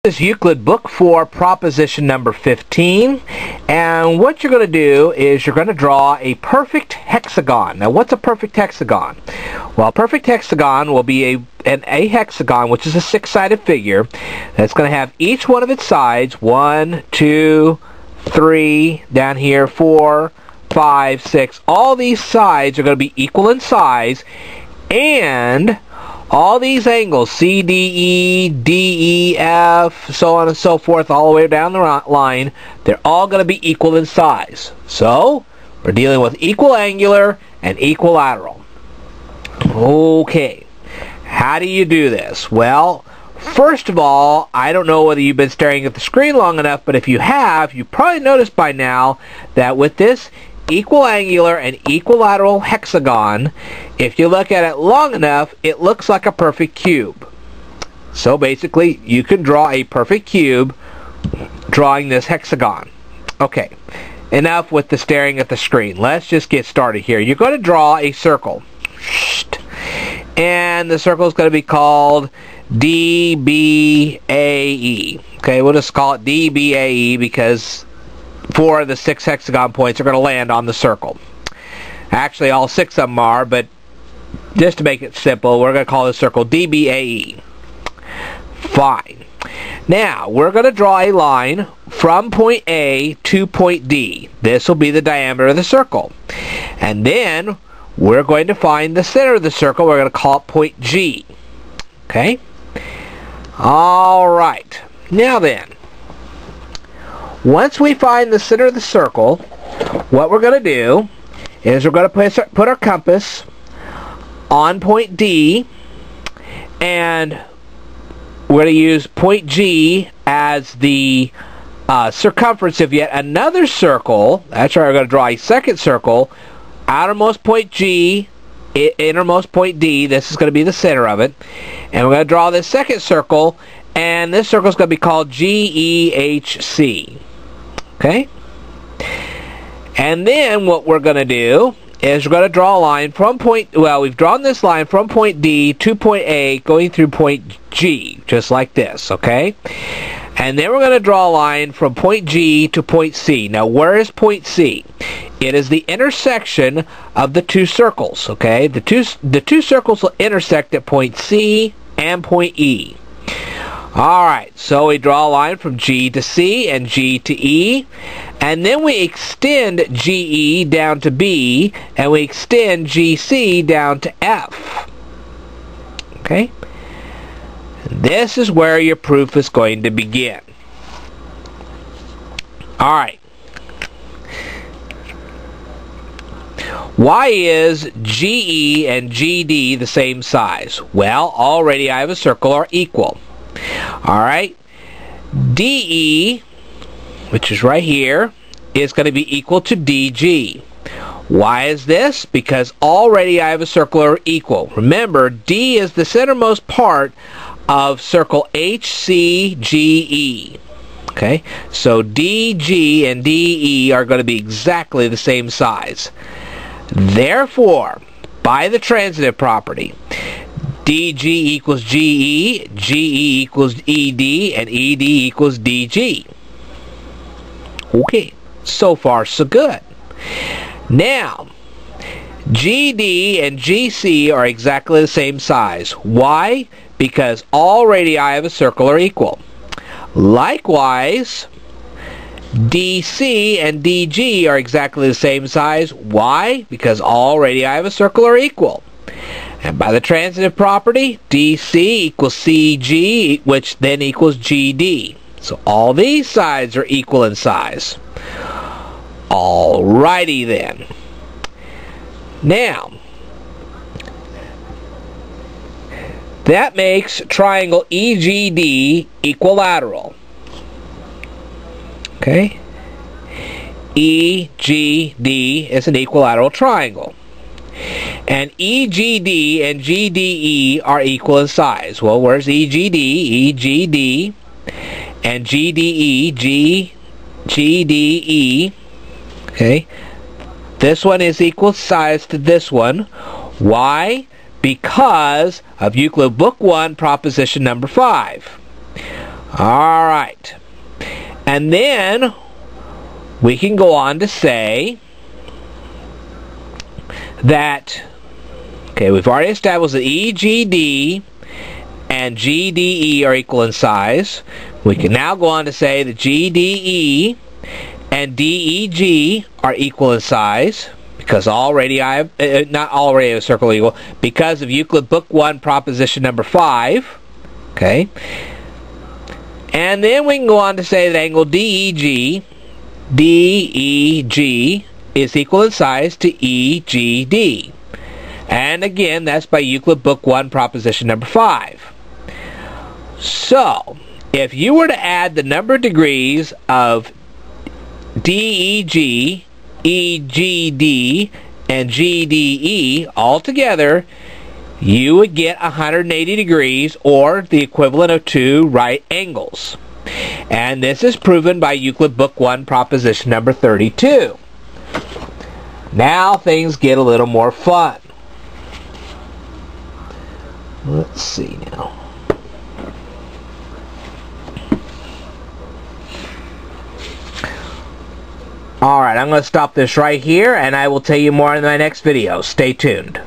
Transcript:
This is Euclid Book 4 proposition number 15, and what you're going to do is you're going to draw a perfect hexagon. Now what's a perfect hexagon? Well, a perfect hexagon will be a hexagon, which is a six-sided figure that's going to have each one of its sides, 1, 2, 3, down here 4, 5, 6. All these sides are going to be equal in size, and all these angles, C, D, E, D, E, F, so on and so forth, all the way down the line, they're all going to be equal in size. So, we're dealing with equiangular and equilateral. Okay, how do you do this? Well, first of all, I don't know whether you've been staring at the screen long enough, but if you have, you probably noticed by now that with this equiangular and equilateral hexagon, if you look at it long enough, it looks like a perfect cube. So basically, you can draw a perfect cube drawing this hexagon. Okay, enough with the staring at the screen. Let's just get started here. You're going to draw a circle. And the circle is going to be called DBAE. Okay, we'll just call it DBAE because 4 of the 6 hexagon points are going to land on the circle. Actually, all 6 of them are, but just to make it simple, we're going to call this circle DBAE. Fine. Now, we're going to draw a line from point A to point D. This will be the diameter of the circle. And then, we're going to find the center of the circle. We're going to call it point G. Okay? Alright. Now then, once we find the center of the circle, what we're going to do is we're going to put our compass on point D, and we're going to use point G as the circumference of yet another circle. That's right, we're going to draw a second circle. Outermost point G, innermost point D, this is going to be the center of it. And we're going to draw this second circle, and this circle is going to be called GEHC. Okay? And then what we're going to do is we're going to draw a line from point, well, we've drawn this line from point D to point A going through point G, just like this, okay? And then we're going to draw a line from point G to point C. Now, where is point C? It is the intersection of the two circles, okay? The two circles will intersect at point C and point E. Alright, so we draw a line from G to C and G to E, and then we extend GE down to B, and we extend GC down to F. Okay? This is where your proof is going to begin. Alright. Why is GE and GD the same size? Well, already I have a circle are equal. Alright, DE, which is right here, is going to be equal to DG. Why is this? Because already I have a circle are equal. Remember, D is the centermost part of circle HCGE. Okay, so DG and DE are going to be exactly the same size. Therefore, by the transitive property, DG equals GE, GE equals ED, and ED equals DG. Okay, so far so good. Now, GD and GC are exactly the same size. Why? Because all radii of a circle are equal. Likewise, DC and DG are exactly the same size. Why? Because all radii of a circle are equal. And by the transitive property, DC equals CG, which then equals GD. So all these sides are equal in size. Alrighty then. Now, that makes triangle EGD equilateral. Okay? EGD is an equilateral triangle. And EGD and GDE are equal in size. Well, where's EGD? EGD and GDE, GDE. Okay? This one is equal size to this one. Why? Because of Euclid Book 1, proposition number 5. Alright. And then we can go on to say that, okay, we've already established that EGD and GDE are equal in size. We can now go on to say that GDE and DEG are equal in size, because all radii, not all radii of a circle are equal, because of Euclid Book 1, proposition number 5. Okay? And then we can go on to say that angle DEG is equal in size to EGD. And again, that's by Euclid Book 1, proposition number 5. So, if you were to add the number of degrees of DEG, EGD, and GDE all together, you would get 180 degrees, or the equivalent of 2 right angles. And this is proven by Euclid Book 1, proposition number 32. Now things get a little more fun. Let's see now. Alright, I'm going to stop this right here, and I will tell you more in my next video. Stay tuned.